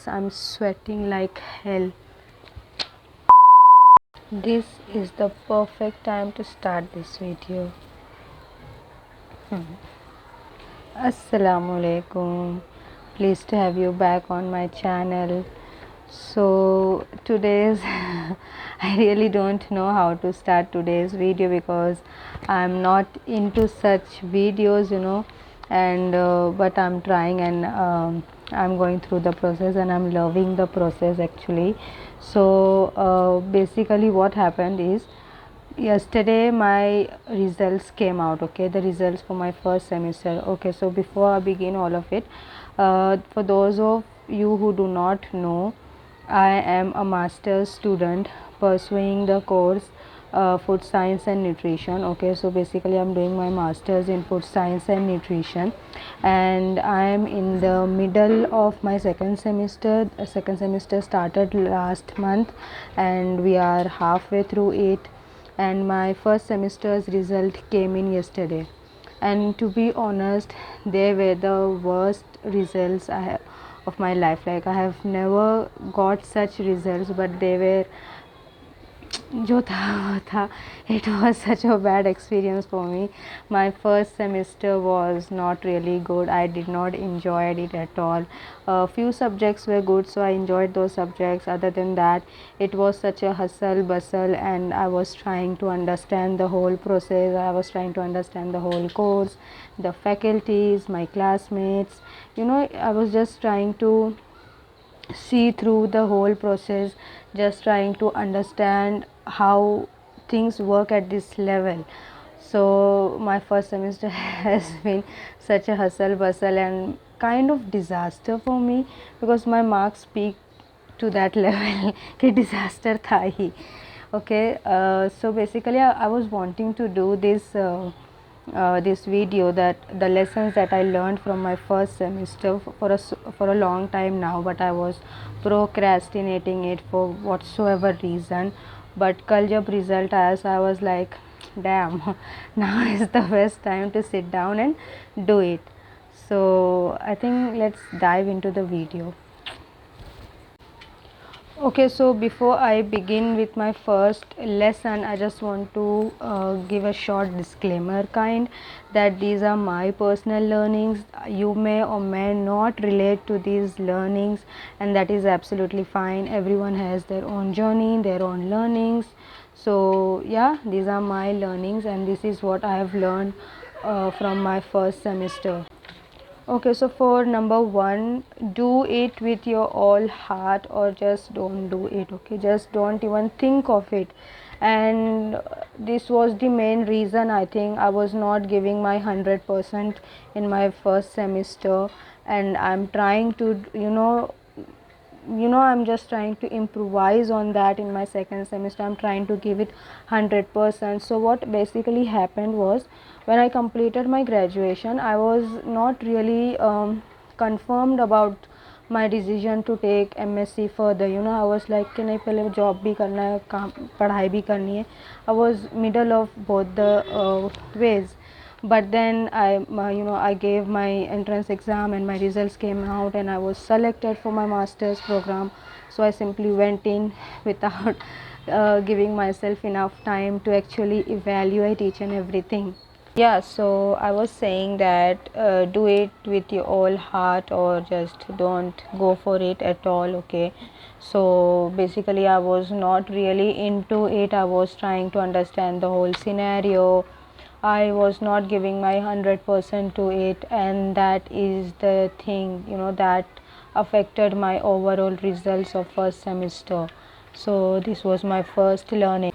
because I'm sweating like hell. This is the perfect time to start this video. Assalaamualaikum. Pleased to have you back on my channel. So today's I really don't know how to start today's video because I'm not into such videos, and but I'm trying, and I'm going through the process and I'm loving the process actually. So basically what happened is yesterday my results came out. Okay, the results for my first semester. Okay, so before I begin all of it, for those of you who do not know, I am a master's student pursuing the course food science and nutrition. Okay, so basically I'm doing my masters in food science and nutrition, and I am in the middle of my second semester. Second semester started last month and we are halfway through it, and my first semester's result came in yesterday, and to be honest, they were the worst results of my life. Like, I have never got such results, but they were जो था वो था. It was such a bad experience for me. My first semester was not really good. I did not enjoy it at all. A few subjects were good, so I enjoyed those subjects. Other than that, it was such a hustle bustle, and I was trying to understand the whole process. I was trying to understand the whole course, the faculties, my classmates. I was just trying to see through the whole process, just trying to understand how things work at this level. So my first semester has been such a hustle bustle and kind of disaster for me, because my marks speak to that level कि disaster था ही. Okay, so basically I was wanting to do this video, that the lessons that I learned from my first semester for a long time now, but I was procrastinating it for whatsoever reason. But kal jab result aaya, so I was like, damn, now is the best time to sit down and do it. So I think let's dive into the video. Okay, so before I begin with my first lesson, I just want to give a short disclaimer that these are my personal learnings. You may or may not relate to these learnings, and that is absolutely fine. Everyone has their own journey, their own learnings. So yeah, these are my learnings, and this is what I have learned from my first semester. Okay, so for number one, do it with your all heart or just don't do it. Okay, just don't even think of it. And this was the main reason I think I was not giving my 100% in my first semester, and I'm trying to, I'm just trying to improvise on that in my second semester. I'm trying to give it 100%. So what basically happened was, when I completed my graduation, I was not really confirmed about my decision to take MSc further. I was like कि नहीं, पहले job भी करना है, काम पढ़ाई भी करनी है. I was middle of both the ways. But then I gave my entrance exam and my results came out and I was selected for my master's program. So I simply went in without giving myself enough time to actually evaluate each and everything. Yeah, so I was saying that do it with your all heart or just don't go for it at all. Okay, so basically I was not really into it. I was trying to understand the whole scenario. I was not giving my 100% to it, and that is the thing, that affected my overall results of first semester. So this was my first learning.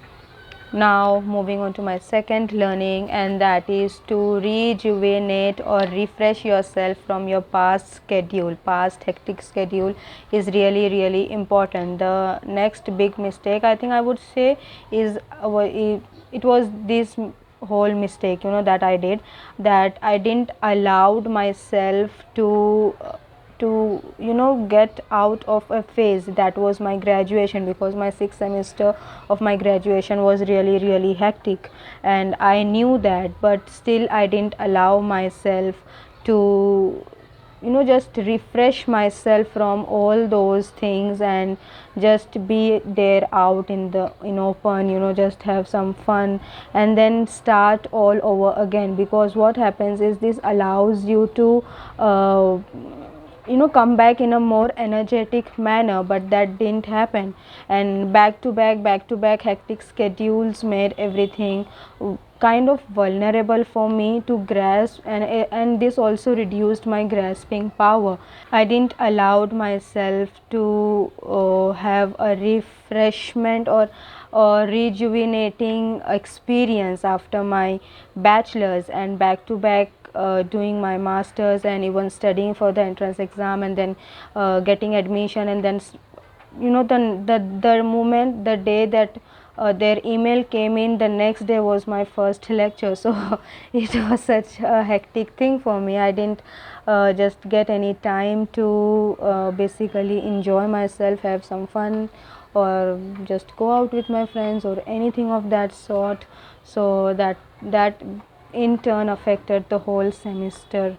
Now moving on to my second learning, and that is to rejuvenate or refresh yourself from your past schedule. Past hectic schedule is really important. The next big mistake I think I would say is it was this whole mistake that I did, that I didn't allowed myself to get out of a phase that was my graduation, because my sixth semester of my graduation was really hectic, and I knew that, but still I didn't allow myself to just refresh myself from all those things and just be there out in the open, just have some fun and then start all over again. Because what happens is this allows you to come back in a more energetic manner, but that didn't happen. And back to back hectic schedules made everything kind of vulnerable for me to grasp, and this also reduced my grasping power. I didn't allowed myself to have a refreshment or rejuvenating experience after my bachelor's, and back to back doing my masters and even studying for the entrance exam, and then getting admission, and then the moment, the day that their email came in, the next day was my first lecture. So it was such a hectic thing for me. I didn't just get any time to basically enjoy myself, have some fun, or just go out with my friends or anything of that sort. So that in turn affected the whole semester.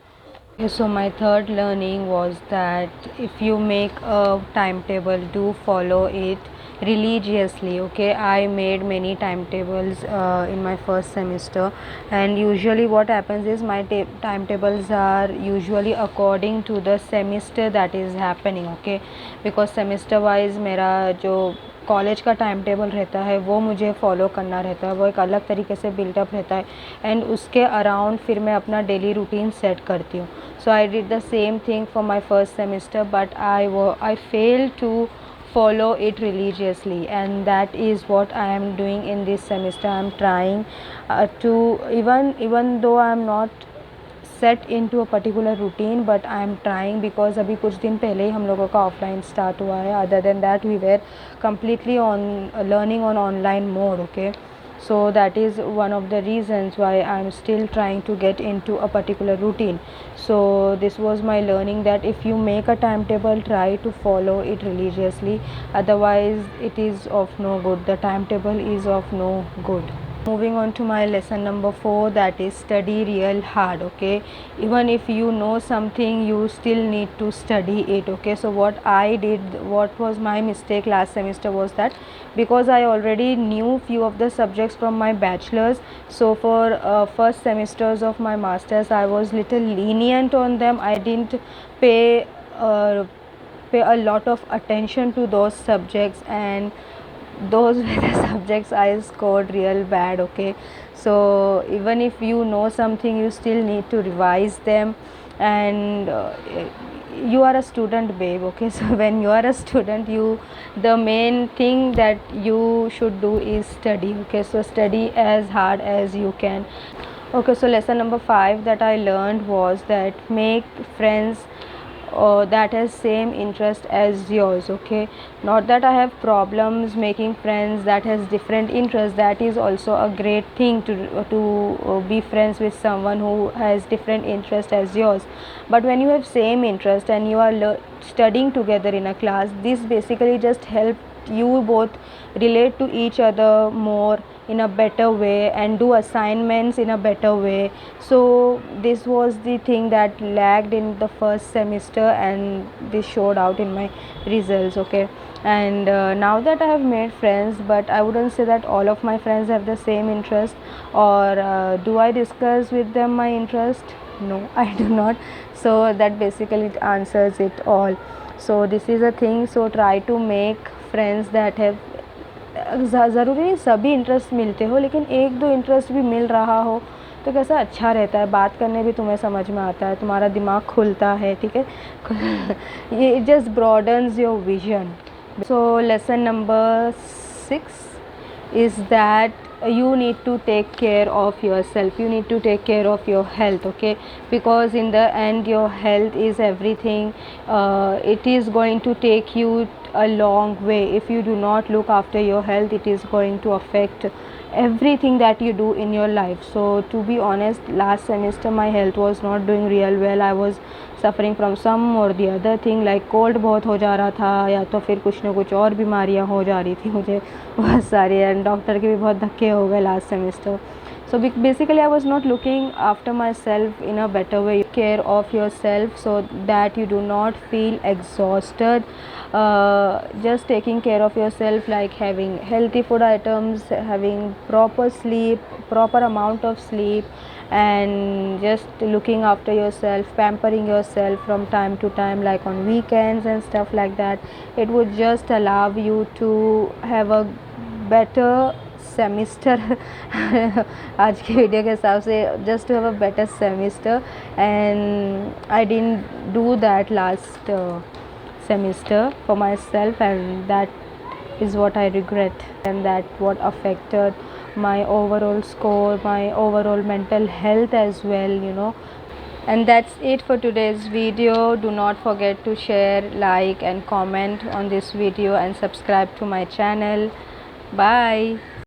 So my third learning was that if you make a timetable, do follow it religiously. Okay, I made many timetables in my first semester, and usually what happens is my timetables are usually according to the semester that is happening. Okay, because semester wise मेरा जो college का time table रहता है वो मुझे follow करना रहता है, वो एक अलग तरीके से बिल्डअप रहता है, एंड उसके अराउंड फिर मैं अपना डेली रूटीन सेट करती हूँ. So I did the same thing for my first semester, but I fail to follow it religiously, and that is what I am doing in this semester. I am trying to, even though I am not set into a particular routine, but I am trying, because अभी कुछ दिन पहले ही हम लोगों का offline start हुआ है. Other than that we were completely on learning on online mode. Okay, so that is one of the reasons why I'm still trying to get into a particular routine. So this was my learning, that if you make a timetable, try to follow it religiously, otherwise it is of no good. The timetable is of no good. Moving on to my lesson number 4, that is study real hard. Okay, even if you know something, you still need to study it. Okay, so what I did, what was my mistake last semester was that, because I already knew few of the subjects from my bachelor's, so for first semesters of my masters I was little lenient on them. I didn't pay a lot of attention to those subjects, and those were the subjects I scored real bad. Okay, so even if you know something, you still need to revise them, and you are a student, babe. Okay, so when you are a student, the main thing that you should do is study. Okay, so study as hard as you can. Okay, so lesson number 5 that I learned was that make friends that has same interest as yours. Okay, not that I have problems making friends that has different interests. That is also a great thing to be friends with someone who has different interest as yours. But when you have same interest and you are studying together in a class, this basically just help you both relate to each other more in a better way and do assignments in a better way. So this was the thing that lagged in the first semester, and this showed out in my results. Okay, and now that I have made friends, but I wouldn't say that all of my friends have the same interest, or do I discuss with them my interest? No, I do not. So that basically answers it all. So this is a thing. So try to make friends that have, ज़रूरी नहीं सभी interest मिलते हो, लेकिन एक दो interest भी मिल रहा हो तो कैसा अच्छा रहता है. बात करने भी तुम्हें समझ में आता है, तुम्हारा दिमाग खुलता है. ठीक है, ये just broadens your vision. So lesson number 6 is that you need to take care of yourself. You need to take care of your health. Okay, because in the end your health is everything. It is going to take you a long way. If you do not look after your health, it is going to affect everything that you do in your life. So to be honest, last semester my health was not doing real well. I was suffering from some or the other thing, like cold बहुत हो जा रहा था, या तो फिर कुछ ना कुछ और बीमारियां हो जा रही थी मुझे बहुत सारी, एंड डॉक्टर के भी बहुत धक्के हो गए last semester. So basically I was not looking after myself in a better way. Care of yourself so that you do not feel exhausted. Just taking care of yourself, like having healthy food items, having proper sleep, proper amount of sleep, and just looking after yourself, pampering yourself from time to time, like on weekends and stuff like that. It would just allow you to have a better semester आज की video के हिसाब से just to have a better semester, and I didn't do that last semester for myself, and that is what I regret, and that what affected my overall score, my overall mental health as well, you know. And that's it for today's video. Do not forget to share, like and comment on this video, and subscribe to my channel. Bye.